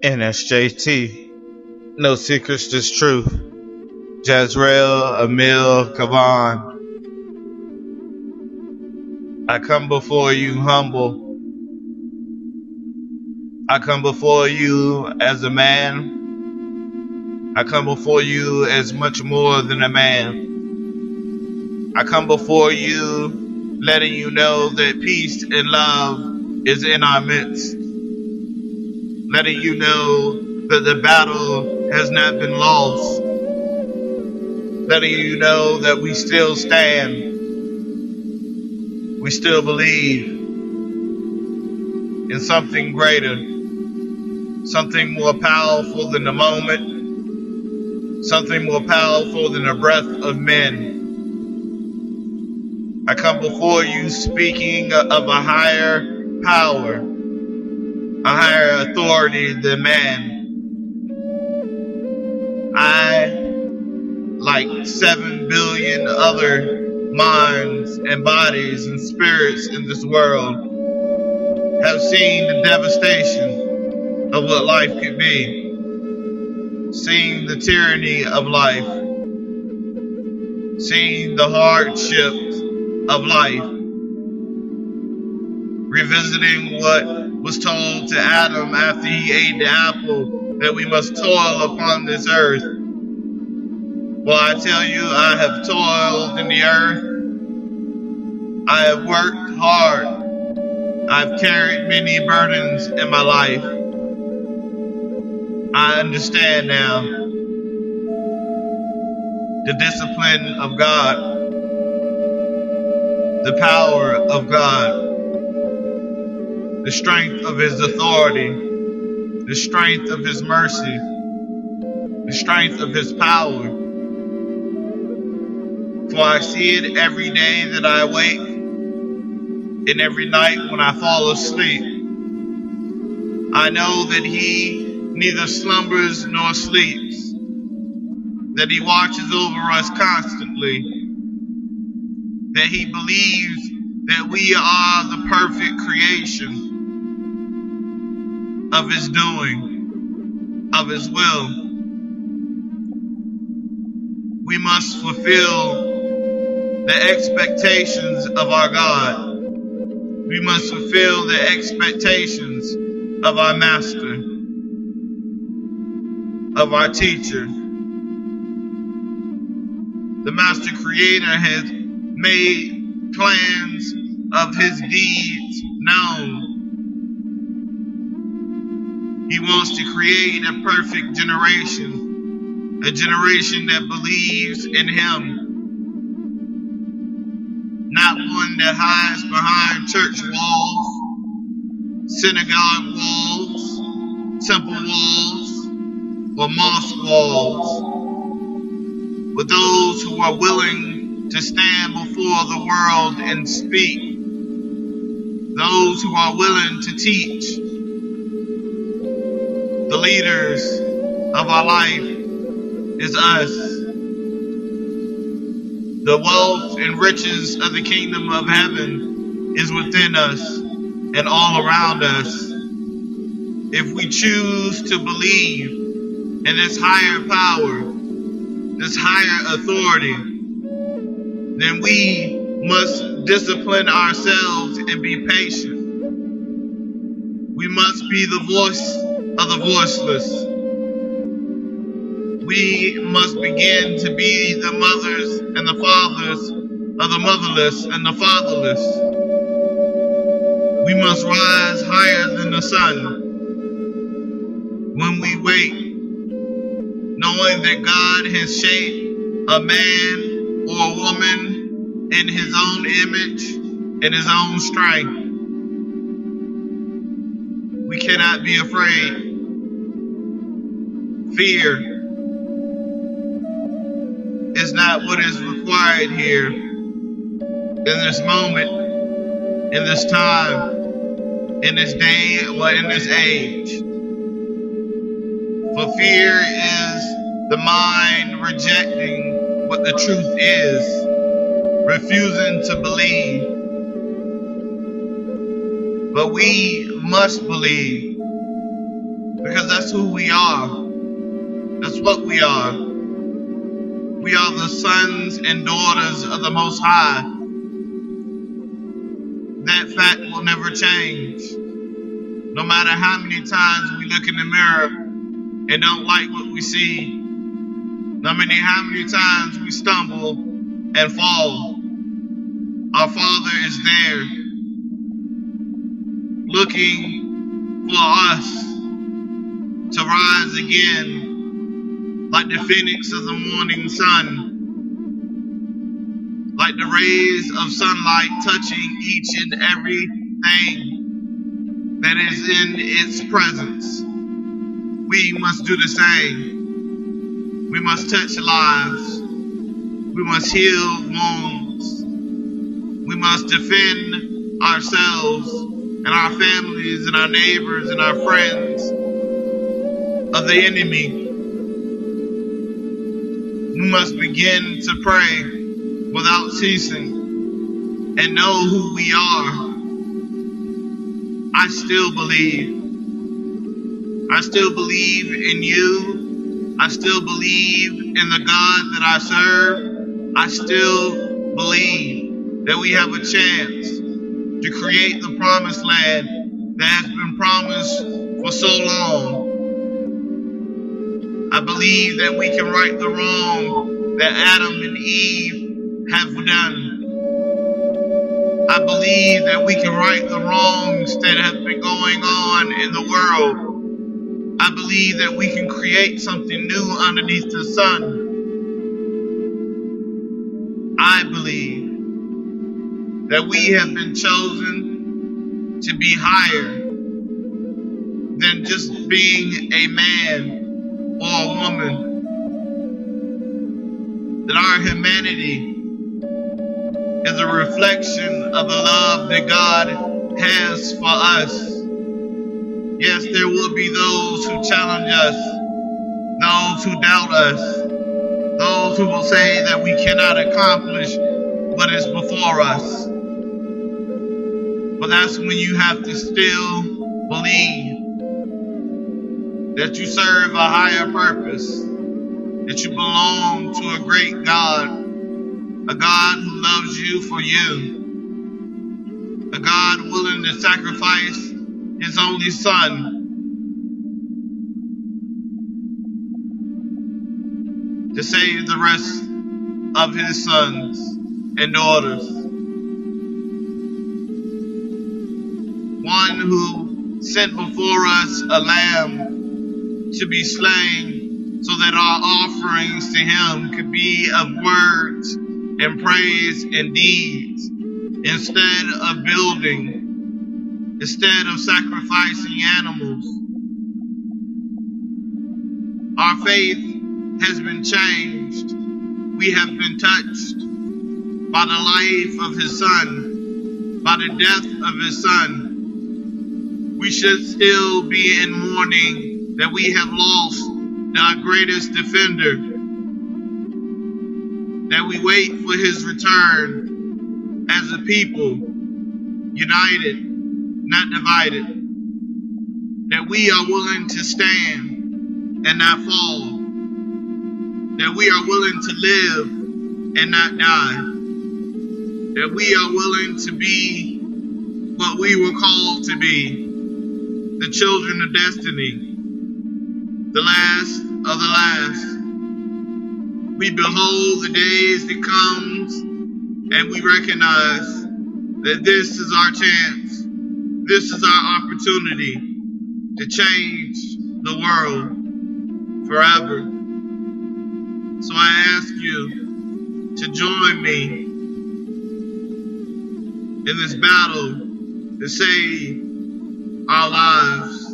NSJT. No secrets, just truth. Jazrel, Emil, Kavan. I come before you humble. I come before you as a man. I come before you as much more than a man. I come before you letting you know that peace and love is in our midst. Letting you know that the battle has not been lost. Letting you know that we still stand. We still believe in something greater, something more powerful than the moment, something more powerful than the breath of men. I come before you speaking of a higher power, a higher authority than man. I, like 7 billion other minds and bodies and spirits in this world, have seen the devastation of what life could be, seen the tyranny of life, seen the hardships of life, revisiting what was told to Adam after he ate the apple, that we must toil upon this earth. Well, I tell you, I have toiled in the earth. I have worked hard. I've carried many burdens in my life. I understand now the discipline of God, the power of God, the strength of His authority, the strength of His mercy, the strength of His power. For I see it every day that I wake, and every night when I fall asleep. I know that He neither slumbers nor sleeps, that He watches over us constantly, that He believes that we are the perfect creation of His doing, of His will. We must fulfill the expectations of our God. We must fulfill the expectations of our Master, of our Teacher. The Master Creator has made plans of His deeds known. He wants to create a perfect generation, a generation that believes in Him. Not one that hides behind church walls, synagogue walls, temple walls, or mosque walls, but those who are willing to stand before the world and speak, those who are willing to teach. The leaders of our life is us. The wealth and riches of the kingdom of heaven is within us and all around us. If we choose to believe in this higher power, this higher authority, then we must discipline ourselves and be patient. We must be the voice of the voiceless. We must begin to be the mothers and the fathers of the motherless and the fatherless. We must rise higher than the sun. When we wake, knowing that God has shaped a man or a woman in His own image and His own strength, we cannot be afraid. Fear is not what is required here, in this moment, in this time, in this day, or in this age. For fear is the mind rejecting what the truth is, refusing to believe. But we must believe. Because that's who we are. That's what we are. We are the sons and daughters of the Most High. That fact will never change. No matter how many times we look in the mirror and don't like what we see, no matter how many times we stumble and fall, our Father is there looking for us to rise again like the phoenix of the morning sun, like the rays of sunlight touching each and everything that is in its presence. We must do the same. We must touch lives. We must heal wounds. We must defend ourselves and our families and our neighbors and our friends of the enemy. We must begin to pray without ceasing and know who we are. I still believe. I still believe in you. I still believe in the God that I serve. I still believe that we have a chance to create the promised land that has been promised for so long. I believe that we can right the wrong that Adam and Eve have done. I believe that we can right the wrongs that have been going on in the world. I believe that we can create something new underneath the sun. I believe that we have been chosen to be higher than just being a man or a woman. That our humanity is a reflection of the love that God has for us. Yes, there will be those who challenge us, those who doubt us, those who will say that we cannot accomplish what is before us. But that's when you have to still believe that you serve a higher purpose, that you belong to a great God, a God who loves you for you, a God willing to sacrifice His only Son to save the rest of His sons and daughters. One who sent before us a lamb to be slain so that our offerings to Him could be of words and praise and deeds instead of building, instead of sacrificing animals. Our faith has been changed. We have been touched by the life of His Son, by the death of His Son. We should still be in mourning that we have lost our greatest defender, that we wait for His return as a people, united, not divided, that we are willing to stand and not fall, that we are willing to live and not die, that we are willing to be what we were called to be, the children of destiny, the last of the last. We behold the days that comes and we recognize that this is our chance. This is our opportunity to change the world forever. So I ask you to join me in this battle to save our lives.